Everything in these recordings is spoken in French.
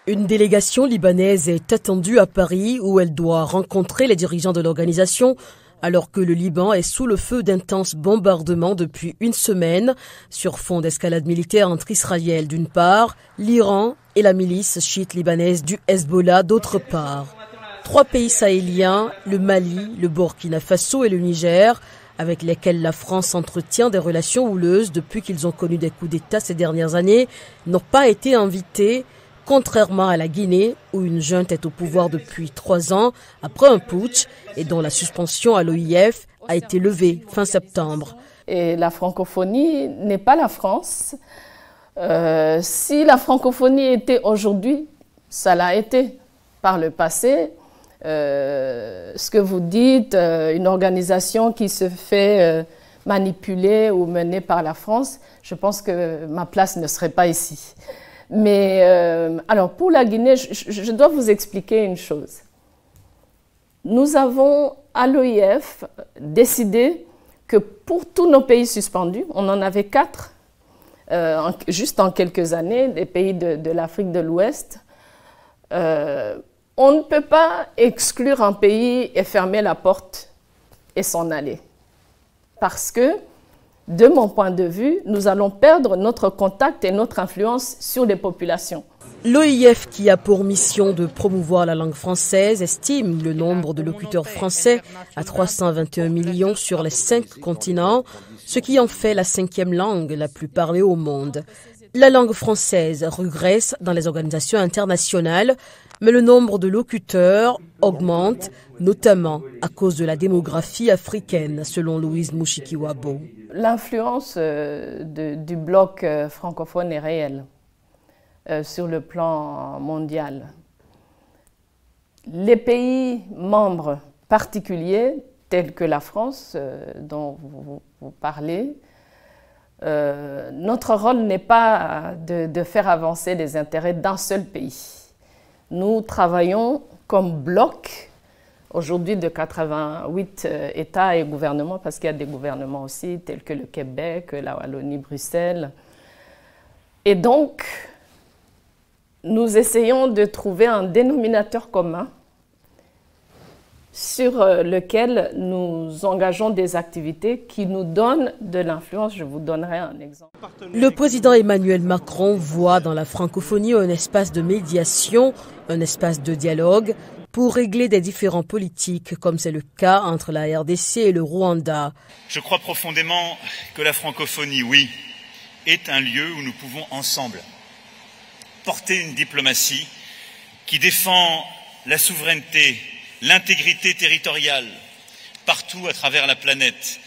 Une délégation libanaise est attendue à Paris où elle doit rencontrer les dirigeants de l'organisation alors que le Liban est sous le feu d'intenses bombardements depuis une semaine sur fond d'escalade militaire entre Israël d'une part, l'Iran et la milice chiite libanaise du Hezbollah d'autre part. 3 pays sahéliens, le Mali, le Burkina Faso et le Niger, avec lesquels la France entretient des relations houleuses depuis qu'ils ont connu des coups d'État ces dernières années, n'ont pas été invités, contrairement à la Guinée, où une junte est au pouvoir depuis 3 ans après un putsch et dont la suspension à l'OIF a été levée fin septembre. Et la francophonie n'est pas la France. Si la francophonie était aujourd'hui, ça l'a été par le passé. Ce que vous dites, une organisation qui se fait manipuler ou mener par la France, je pense que ma place ne serait pas ici. Mais alors pour la Guinée, je dois vous expliquer une chose. Nous avons à l'OIF décidé que pour tous nos pays suspendus, on en avait 4, juste en quelques années, des pays de l'Afrique de l'Ouest, on ne peut pas exclure un pays et fermer la porte et s'en aller. Parce que, de mon point de vue, nous allons perdre notre contact et notre influence sur les populations. L'OIF, qui a pour mission de promouvoir la langue française, estime le nombre de locuteurs français à 321 millions sur les 5 continents, ce qui en fait la 5e langue la plus parlée au monde. La langue française regresse dans les organisations internationales, mais le nombre de locuteurs augmente, notamment à cause de la démographie africaine, selon Louise Mushikiwabo. L'influence du bloc francophone est réelle sur le plan mondial. Les pays membres particuliers, tels que la France, dont vous parlez, notre rôle n'est pas de faire avancer les intérêts d'un seul pays. Nous travaillons comme bloc, aujourd'hui de 88 États et gouvernements, parce qu'il y a des gouvernements aussi, tels que le Québec, la Wallonie, Bruxelles. Et donc, nous essayons de trouver un dénominateur commun sur lequel nous engageons des activités qui nous donnent de l'influence. Je vous donnerai un exemple. Le président Emmanuel Macron voit dans la francophonie un espace de médiation, un espace de dialogue pour régler des différends politiques, comme c'est le cas entre la RDC et le Rwanda. Je crois profondément que la francophonie, oui, est un lieu où nous pouvons ensemble porter une diplomatie qui défend la souveraineté, l'intégrité territoriale partout à travers la planète,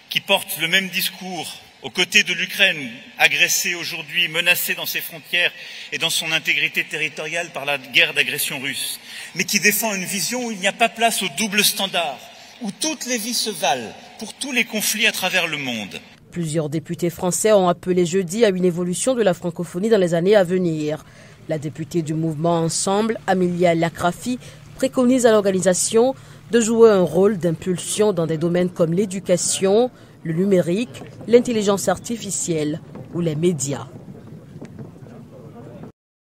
qui porte le même discours aux côtés de l'Ukraine, agressée aujourd'hui, menacée dans ses frontières et dans son intégrité territoriale par la guerre d'agression russe, mais qui défend une vision où il n'y a pas place au double standard, où toutes les vies se valent pour tous les conflits à travers le monde. Plusieurs députés français ont appelé jeudi à une évolution de la francophonie dans les années à venir. La députée du mouvement Ensemble, Amelia Lakrafi, préconise à l'organisation de jouer un rôle d'impulsion dans des domaines comme l'éducation, le numérique, l'intelligence artificielle ou les médias.